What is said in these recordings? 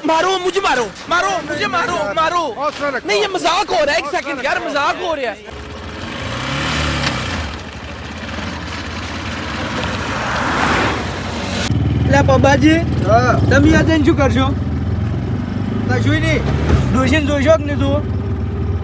मारो मुझे मारो मारो मुझे मारो मारो नहीं ये मजाक हो रहा है एक सेकंड यार मजाक हो रहा है એટલે પબ્બાજી તમે યાદ જઈને શું કરશો કશું નહીં ડોશીને જોઈશો કે નહીં તું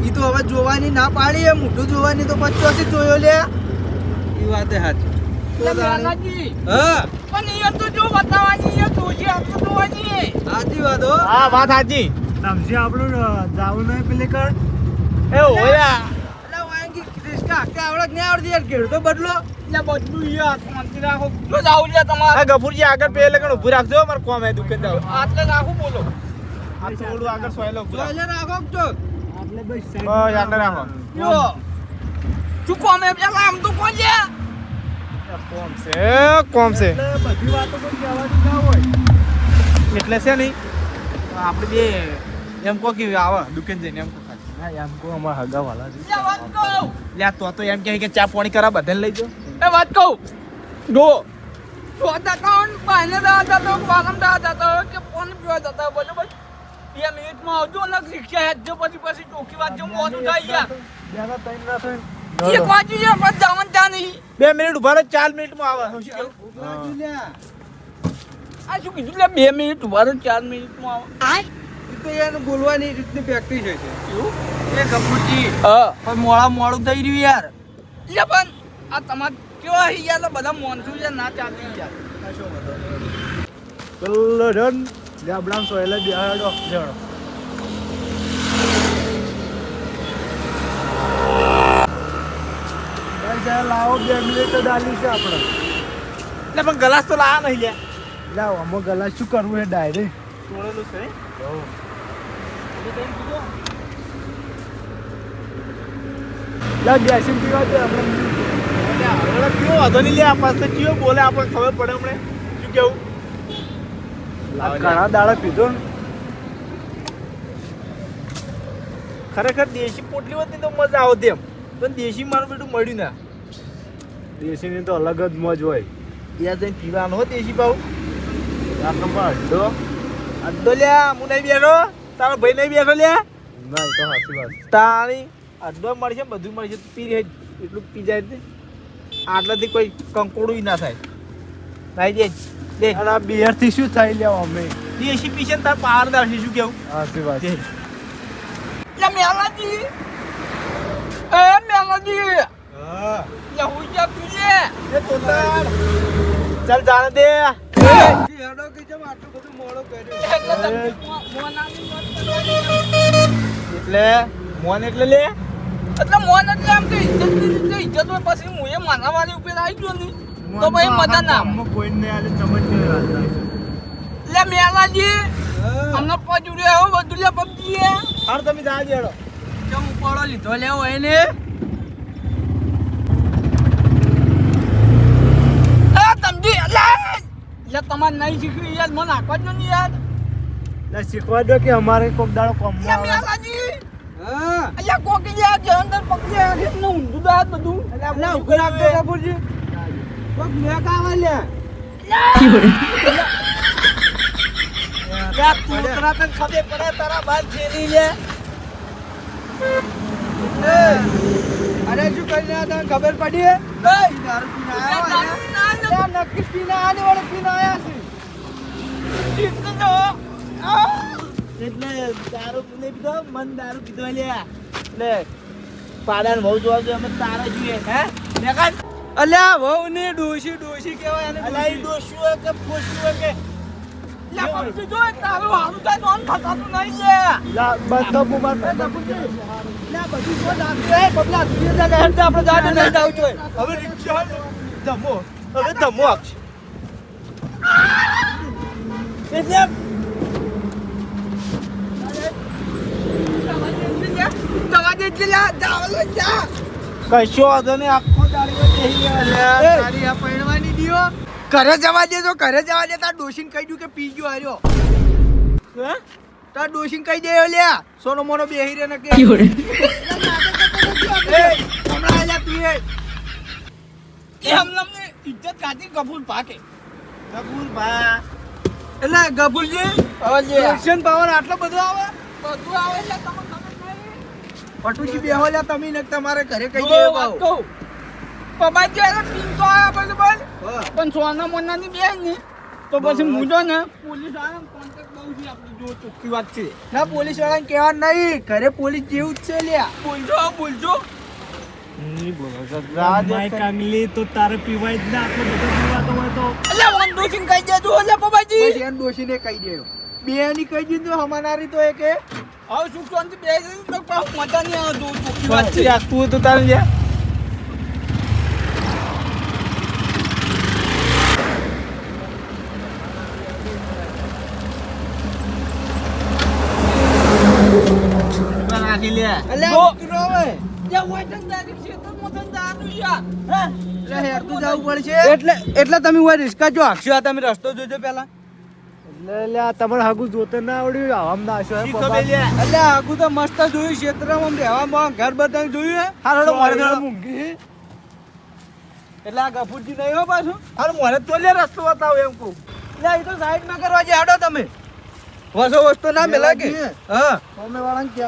એ તો હવે જોવાની ના પાડી એ મોઢું જોવાની તો પચોથી જોયો લે એ વાત સાચી હા પણ એ તો જો બતાવવાની એ દોષી આપણે જોવાની સાચી વાત હો હા વાત સાચી સમજી આપણું જાવું નહીં પેલી કર એ ઓયા એટલે વાંગી ક્રિસ્કા કે આવડત નહીં આવડતી યાર ઘેર તો બદલો એટલે બધું યાર શાંતિ રાખો જો જાવું છે તમારે આ ગફુરજી આગળ પે લગન ઊભું રાખજો મારે કોમ હે દુકાન જાવ આટલે રાખો બોલો આ થોડું આગળ સોયલો ઊભું જોઈને રાખો તો એટલે બસ બસ આગળ રાખો યો શું કોમ હે પેલા આમ તો કોણ છે કોમ છે બધી વાતો કોઈ કહેવાની ના હોય એટલે છે નહીં આપણે બે એમ કો કે આવા દુકાન જઈને એમ કો ખાલી હા એમ કો અમાર હગા વાલા છે લે વાત કહું લ્યા તો એમ કહે કે ચા પાણી કરા બધાને લઈ જાઓ એ વાત કહું જો દાતા પાને દાતા તો વાલમ દાતા કે ફોન પીવા દાતા બોલો ભાઈ 2 મિનિટમાં આવજો ને રિક્ષા હેજો પછી ચોકી વાત જો મોડું થાય યાર બેના તૈન ના થાય એક વાજી છે પણ જવાનું તા નહીં 2 મિનિટ ઉભા રહો 4 મિનિટમાં આવે શું કેવું આ શું કીધું લે 2 મિનિટ ઉભા રહો 4 મિનિટમાં આવે તો એને બોલવાની રીતની પ્રેક્ટિસ છે એવું એ ગફુરજી હા પણ મોડું થઈ રહ્યું યાર લે પણ આ તમાર કેવા હી યાર બધા મોનસું છે ના ચાલતી યાર કલ્લો રન લેબડામ સોયલા બેહાડો જણો ભાઈ લાવો 2 મિનિટ ડાલી છે આપણે એટલે પણ ગલાસ તો લાયા નહીં લ્યા લાવો આમાં ગલા શું કરવું છે ડાયરેક્ટ તોડેલું છે લા બેસીને પીવા દે આપણે હવે કયો વાંધો નહીં લે આ પાસે કયો બોલે આપણને ખબર પડે હમણે શું કેવું ઘણા દાડા પીધો ને ખરેખર દેશી પોટલી હોત ને તો મજા આવત એમ પણ દેશી મારું બેટું મળ્યું ના દેશીની તો અલગ જ મોજ હોય ત્યાં જઈને પીવાનો હો દેશી ભાવ આ નંબર અડ્ડો અડધો લ્યા હું નહીં બેઠો તારો ભાઈ નહીં બેઠો લ્યા ના એ તો સાચી વાત તારી અડધો મળશે બધું મળશે તું પી રહે એટલું પી જાય તે આટલાથી કોઈ કંકોડું ના થાય ભાઈ દે દે અને આ બિયરથી શું થઈ લેવા અમે દેશી પીશે ને તાર પાવરદાર છે શું કેવું સાચી વાત દે લે મેલાજી એ મેલાજી હા લે હું જા પીલે એ તો તાર ચાલ જાને દે હેડો કે જેમ આટલું બધું મોડો કર્યો એટલે તમે મોનાની વાત કરવાની એટલે મોન એટલે લે એટલે મોન એટલે આમ કે ઇજ્જત હોય પછી હું એ માનાવાળી ઉપર આવી ગયો ને તો ભાઈ મજા ના આવે. કોઈ ને આલે ચમચ કે વાત લે મેલાજી અમને પજુડે હો બધું લે પબજી એ હાર તમે જા જેડો કેમ ઉપાડો લીધો લેવો એને આ તમજી લે તમાર નહીં શીખ્યું યાર મને આખવા જ નહીં યાર લે શીખવા દો કે અમારે કોક દાડો કોમ લે માં મેલાજી હા અલ્યા કોકી યાર જે અંદર પકડે આ રીતનું ઊંધું દાત બધું એટલે ઉભો રાખજો કપૂરજી કોક મેક આવે લે યા તું તરા તને ખબર પડે તારા બાલ છેરી લે અરે શું કરીને આ તને ખબર પડી હે દારૂ પીને આયા નક્કી પીને આને વાળો પીને આયા છે એટલે દારૂ પીને પીધો મન દારૂ પીધો લે એટલે પાડાને બહુ જોવા જોઈએ અમે તારા જોઈએ હે દેખાય અલ્યા વહુ ને ડોશી કહેવાય અને અલા ઈ ડોશું હોય કે ફોશું હોય કે લે પબજી જો તારું હારું થાય નોન થતાતું નહીં લે લા બસ તો મુબાર લા બધું જો દાખી હે બબલા ધીરે ધીરે હેડતા આપણે જાડે નહીં જાવ જોઈએ હવે રિક્ષા ધમો હવે ધમો આપશે એટલે દવા દે લા જાવલો જા કશો વાંધો નહીં આખો દાડીઓ બેહી ગયા તારી આ પૈણવાની દીવો ઘરે જવા દે તાર ડોશીને કહી દઉં કે પી ગયો હાર્યો હે તાર ડોશીને કહી દે લ્યા સોનો મોનો બેહી રે ને કે હમણાં આલ્યા પીએ એ હમણાં ઇજ્જત કાઢી કબૂલ પાકે કબૂલ ભા એટલે ગફુરજી હવે લે એક્શન પાવર આટલો બધો આવે બધું આવે એટલે તમને ખબર નહીં પટુજી બેહો લ્યા તમે ને તમારે ઘરે કહી જો દેવો વાત બાવ કહું પબાજી એને ટીમ તો આયા બરાબર હા. પણ સોના મોનાની બે ને તો પછી હું જો ને પોલીસ વાળા કોન્ટેક્ટ બહુ છે આપણે જો ચોખ્ખી વાત છે ના પોલીસ વાળાને કહેવા નહીં ઘરે પોલીસ જેવું જ છે લ્યા બોલજો માય કાંગલી તો તારે પીવાય જ ના આટલો બધો પીવાતો હોય તો એટલે વંદો સિંહ કહી દેજો એટલે પબાજી બસ એને ડોશીને કહી દેજો બે ની કહી દીધું હમાનારી તો એક હવે સુખ શાંતિ બે તો પાછું મજા નહીં આવે જો ચોખ્ખી વાત છે તું તો તારે લે નાખી લે અલ્યા જો. ઉતરો હવે યા હોય તન દાદી ક્ષેત્રમાં તન દાદુ યાર હે એટલે હેરતું જવું પડશે એટલે તમે હોય રિસ્કા જો હાકશો આ તમે રસ્તો જોજો પેલા એટલે લ્યા તમારે હાગું જોતે ના આવડ્યું આમ ના આશો શી ખબર લે એટલે આગુ તો મસ્ત જોયું ક્ષેત્રમાં રહેવામાં ઘર બધાને જોયું હે હારો મારે તો મૂંગી એટલે આ ગફુરજી નહીં હો પાછું હારો મારે તો લે રસ્તો બતાવ એમ કહું એટલે એ તો સાઈડમાં કરવા જે હાડો તમે વસો વસ્તુ ના મેલા કે હા સામે વાળાને કે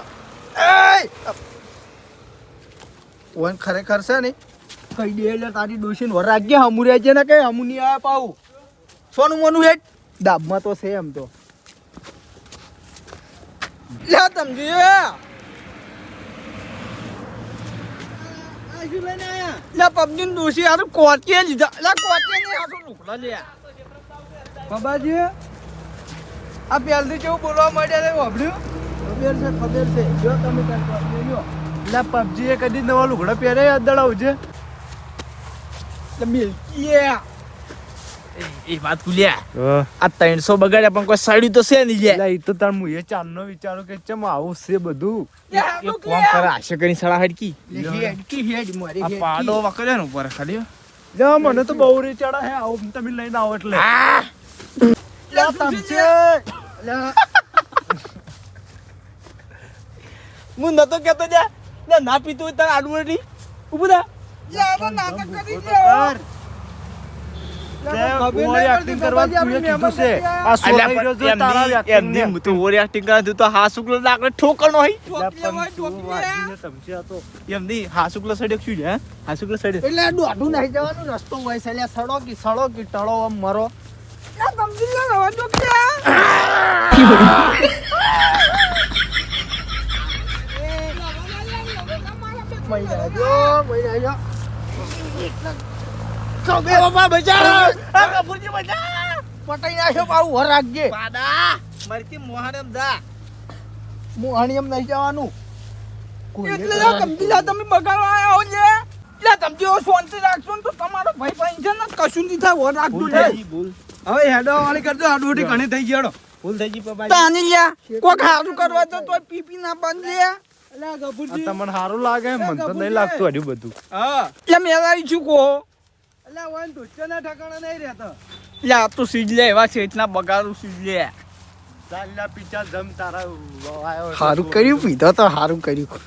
ઓન ખરેખર છે ને કઈ દે એટલે તારી ડોશીને વર રાખજે હમુ રહેજે ને કે હમુ નહીં આવે પાવું સોનું મોનું હેડ દાબમાં તો છે એમ તો લે તમજી શું લઈને આયા લે પબજી ને દોશી આ તો કોચે લીધા લે કોચે નહીં આ તો લુકડા લે બાબાજી આ પહેલથી કેવું બોલવા માંડ્યા રે વાપર્યું ખબર છે જો તમે કાંઈ વાપરી લ્યો એટલે પબજી એ કદી નવા લુગડા પહેરે દડાવ છે લે મિલકી એ વાત ભૂલ્યા આ 300 બગાડ્યા પણ કોઈ સાડ્યું તો છે નહીં લે એટલે એ તો તાર મુએ ચાંદનો વિચારો કે ચમ આવું છે બધું લે એ કોમ કરે આશે કરી સળા હડકી હેડ મારી આ પાડો વકર્યો ને ઉપર ખાલી લે મને તો બહુ રે ચડા હે આવું તમે લઈને આવો એટલે લે તમસે લે હું નતો કેતો લે ના પીતું હોય તાર આડું નથી ઉભું થા લે આ તો નાટક કરી દે એક્ટિંગ કરવા તું એ કીધું છે આ સોરાઈ રહ્યો જો તારા acting ને. તું ઓરી એક્ટિંગ કરે તું તો હા શુક્લ લાકડે ઠોકર નો હોય એટલે પણ તું વાંચીને તમસે આ તો એમ નહીં હા શુક્લ સાઈડ શું છે હા શુક્લ સાઈડ એટલે દોઢું નહીં જવાનું રસ્તો હોય છે લે સડો કે ટળો આમ મરો લે તમજી લે રવા દો કે મહિના જો એ બાપા બચારા આ કપૂરજી બચા પટાઈ નાખ્યો પાવું વર રાખજે પાડા મરતી મોહરમ દા મોહાણી એમ નહીં જવાનું એટલે લે તમજી લે તમે બગાડવા આયા હો લે લે તમજી ઓ શાંતિ રાખશો ને તો તમારો ભાઈ ભાઈ છે ને કશું નહીં થાય વર રાખજો લે ભૂલ હવે હેડો વાળી કરજો આડુટી ઘણી થઈ ગયો ભૂલ થઈ ગઈ પપ્પા તાની લે કોક હારું કરવા તો તોય પીપી ના બંધ લે એટલે આ ગફુરજી તમને સારું લાગે મને તો નહીં લાગતું હજુ બધું હા લે મેરાઈ છું કો એટલે વન ધુચ્ચના ઠકાણા નહીં રહેતા લે આ તો સીજ લે એવા છે એટલા બગાડું સીજ લે ચાલ્યા પીચા જમ તારા આયો સારું કર્યું પીધો તો સારું કર્યું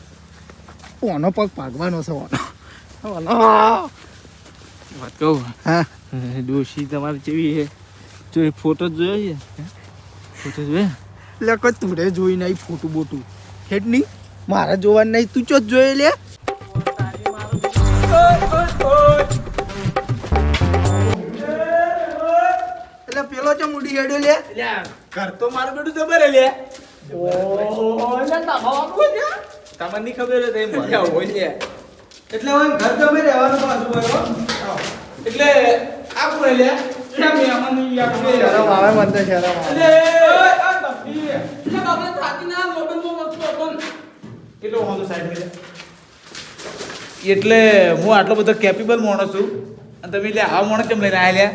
ઓનો પગ ભાગવાનો છે ઓનો વાત કહું હા ડોશી તમારે કેવી છે જો ફોટો જોયો છે ફોટો જોયો એટલે કોઈ તુરે જોઈ નહીં ફોટું બોટું હેડ નહીં મારે જોવાનું નહીં તું ચો જોઈ લે એટલે પેલો ચો મુડી હેડ્યો લે ઘર તો મારું બેટું જબર લે તમને નહીં ખબર હતી એટલે હવે ઘર ગમે રહેવાનું પાછું બરોબર એટલે આ કોણ લે શરમ આવે મને તો શરમ આવે કેટલો હોતો સાઈડ એટલે હું આટલો બધો કેપેબલ માણસ છું અને તમે લે આ માણસ કેમ લઈને આવ્યા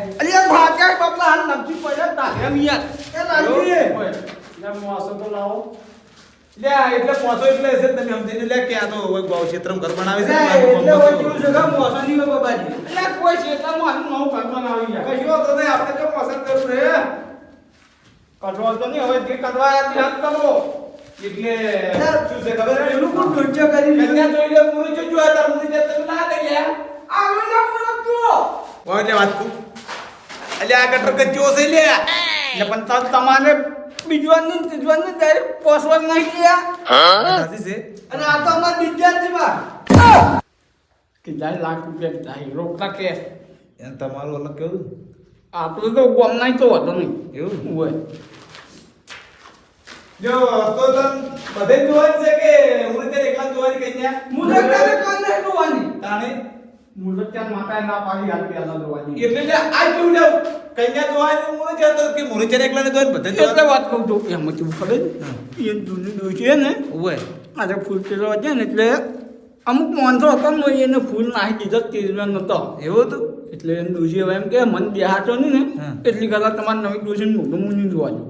લે એટલે પોતો એટલે હશે તમે સમજી લે કે આ તો ગૌ ક્ષેત્રમાં ઘર બનાવે છે કશો તો નહીં આપણે કેમ પસંદ કરવું રે એટલે શું છે ખબર છે એનું કોણ ધોચ્ચો કરી કન્યા જોઈ લે મુરી જો જોયા તાર મુરી જે તમે ના લઈ લે ઓય લે વાત કો એટલે આ ગટર કચ્ચો છે લે એટલે પણ તમારે બીજવાની ત્રીજવાની ડાયરેક્ટ પોસવા નહીં ગયા સાચી છે અને આ તો અમાર વિદ્યાર્થી માં કે જાય લાખ રૂપિયા જાય રોકડા કેસ એને તમારું અલગ કેવું આપણું તો ગમ નહીં તો હતો નહીં એવું હોય જો તો તન બધે જોવાની છે કે હું તે એકલા જોવાની કઈ ન્યા મુજબ ત્યારે કોઈ નહીં જોવાની તાણે મુજબ ત્યાં માતા ના પાડી હાલ પેલા જોવાની એટલે લે આ કેવું જાવ કન્યા જોવાની હું છે તો કે મુરે છે એકલા ને જોવાની બધે એટલે વાત કહું તો એમ કેવું ખબર એ જૂની દોઈ છે ને ઓય આજે ફૂલ પેલો છે ને એટલે અમુક માણસો હતા ને એને ફૂલ નાખી દીધો તેજમાં નતો એવું હતું એટલે એને દોષી હવે એમ કે મન બેહાતો નહીં ને હા. એટલી કલાક તમારે નવી દોષી મોટું મુની જોવાનું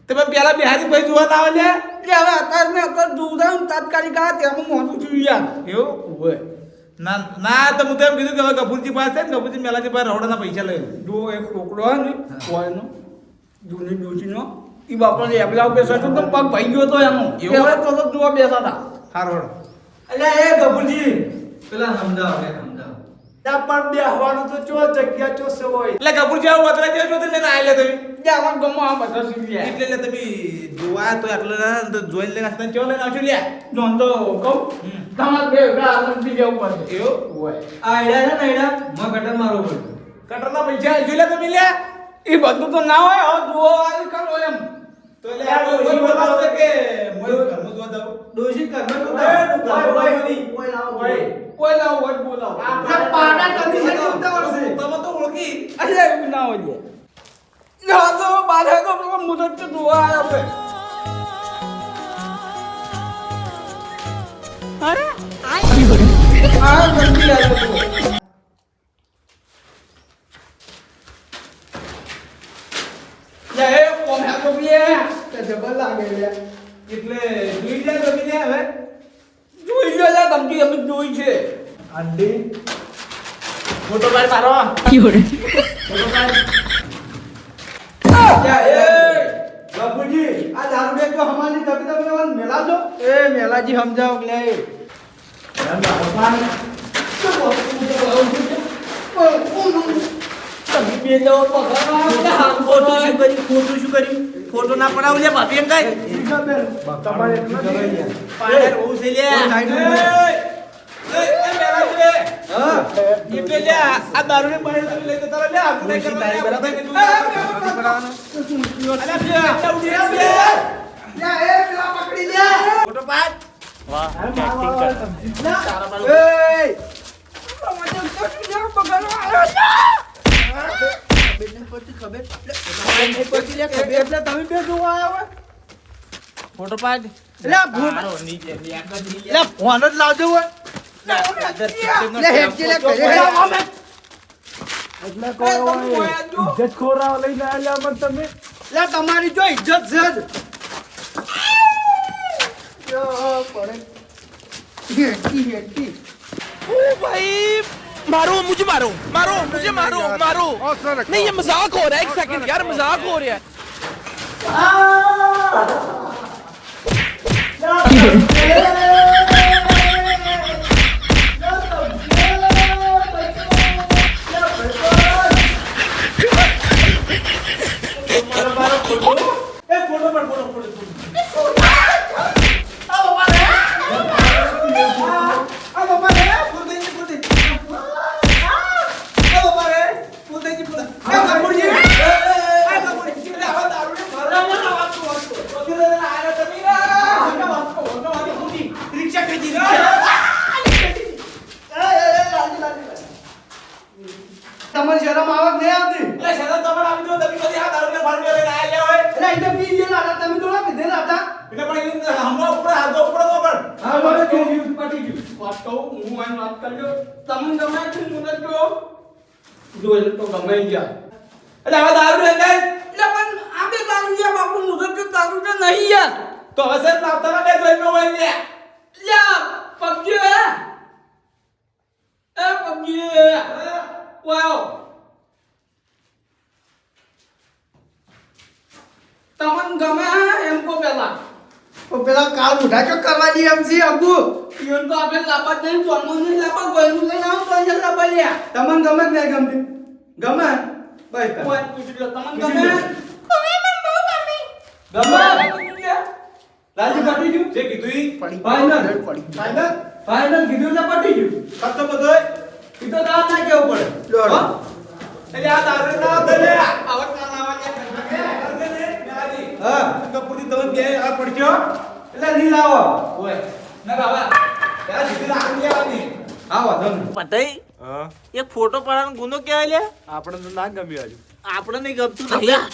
તમે પેલા બિહારી ભાઈ જોવા ના આવે એટલે હવે અત્યારે મેં અત્યારે જોઉં તાત્કાલિક આ તેમાં મોટું થયું યાર એવું હોય ના ના તો હું તો એમ કીધું કે હવે કપૂરજી પાસે છે ને કપૂરજી મેલાજી પાસે રવડાના પૈસા લઈ જો એક છોકરો હોય ને કોઈનો જૂની દોષીનો એ બાપા એબલા બેસા તો પગ ભાઈ ગયો તો એનો એવું? હવે તો જોવા બેસા હતા હારો એટલે એ ગબુજી પેલા સમજાવો કે સમજાવો ના પણ બેહવાનું તો ચો જગ્યા ચો સે હોય એટલે કપૂરજી આવું વતરા જેવું નતું લઈને આયેલા તમે એટલે આમાં ગમો આ બધા સીવ્યા એટલે લે તમે જોવા તો આટલે ના તો જોઈને લઈને આસ્તા ચો લઈને આવજો લ્યા જોન તો કહું તમારે બે ગા આનંદથી જવું પડશે એવું હોય આ આઈડા છે ને આઈડા માં કટર મારવો પડે કટરના પૈસા આલજો લે તમે લ્યા એ બધું તો ના હોય હવે જુઓ આવી કરો એમ તો લે આ કોઈ બતાવશે કે મોય ઘરનું જોવા જાવ ડોશી કરને તો ઓય, કોઈ લાવો કોઈ કોઈ ના હોય બોલાવો આપણે પાડા કદી છે ઉતાવળ છે તમે તો ઓળખી અરે એવું ના હોય યા તો બારે તો મુદત તો જોવા આવ્યો છે આ ગંદી લાગે છે લે એ કોમે તો બી તે જબર લાગે લે એટલે જોઈ જાય તમે ને હવે જોઈ લો લા ગમતી અમે જોઈ છે આંડી ફોટો પાડ મારો યા એ ગબુજી આ દારૂ ડે તો હમારી તબી તમે મને મેલા દો એ મેલાજી સમજાવ લે તમે બે લો પકડવા ફોટો શું કર્યું ફોટો ના પડાવ લે ભાભી એમ કાઈ તમારે એટલું જ નહીં. પાડર હોઉ છે લે હા એટલે લે આ દારૂ ને પાડે તમે લઈ જતા લે આ નહીં કરવા બરાબર યા એ પેલા પકડી લે ફોટો પાડ એટલે તમે બે જોવા આવ્યા ફોટો પાડ એટલે ભૂત લે ફોન જ લાવજો હોય લે હેડજી લે કરે એટલે કોઈ હોય ઇજ્જત ખોરાવ લઈને આલ્યા મત તમે લે તમારી જો ઇજ્જત છે જ હેડજી હેડજી मारो मुझे मारो मारो मुझे मारो मारो नहीं ये मजाक हो रहा है एक सेकंड यार मजाक हो रहा है તમારી શરમ આવક નહીં આવતી એટલે એ તો પી ગયેલા હતા તમે થોડા પીધેલા હતા હા મને જોયું પટી ગયું વાત કહું હું આની વાત કરજો તમને ગમે છે મુદત જો જોઈ તો ગમે ગયા એટલે પણ આ બે દારૂ યા બાપુ મુદત તો દારૂ તો નહીં યાર તો હવે સર લાવતા બે જોઈ નો હોય લે યા પબજી એ પબજી વાવ તમને ગમે એમ કો પેલા પેલા કાળ મુઠા ચો કરવા દી એમ સી અબુ ઈવન તો આપણે લાપા નહીં જોવાનું નહીં લાપા ગોયનું લઈને આવ તો અહીંયા લાપા લ્યા તમને ગમે કે નહીં ગમતી ગમે બસ તાર. કોઈ પૂછી લો તમને ગમે લાલજી પટી ગયું જે કીધું ઈ ફાઈનલ ફાઈનલ ફાઈનલ કીધું એટલે પટી ગયું ખર્ચો બધોય ઈ તો દાવ ના કેવું પડે લ્યો. હા? એટલે આ દારૂ ના હતો લે આવા કામ આવા હા કપૂરથી તમે બે આ પડજો એટલે નહીં લાવો ઓય ના બાબા ત્યાં સીધી દારૂ લેવાની આવો તમે પટાઈ હા એક ફોટો પાડવાનો ગુનો કહેવાય લે આપણે તો ના ગમ્યું હજુ આપણે નહીં ગમતું નહીં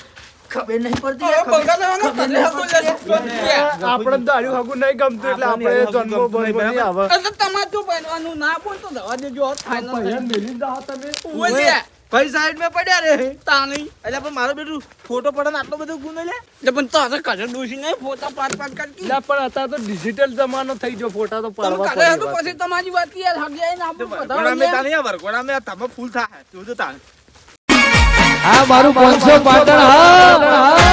ખબર નહીં પડતી હવે પગાર લેવાનો તને હતું લે આપણે દારૂ હગું નહીં ગમતું એટલે આપણે જન્મો બનવો નહીં આવે એટલે તમારે જો બનવાનું ના બોલ તો દવા દેજો ફાઇનલ મેલી દા તમે ઓય ભાઈ સાઈડ માં પડ્યા રે તાણી એટલે પણ મારો બેટું ફોટો પાડવાનો આટલો બધો ગુનો લે એટલે પણ તારે ઘરે ડોસી નહીં ફોટા પાડ કરતી એટલે પણ અત્યારે તો ડિજિટલ જમાનો થઈ ગયો ફોટા તો તમે પાડવા ઘરે પડે હતું પછી તમારી વાત યાર હગ્યા ને આપણે વરઘોડા બધા મેં તાને યાર વરઘોડા મેં તમે ફૂલ થાય જોજો તાને આ મારું 500 પાટણ હા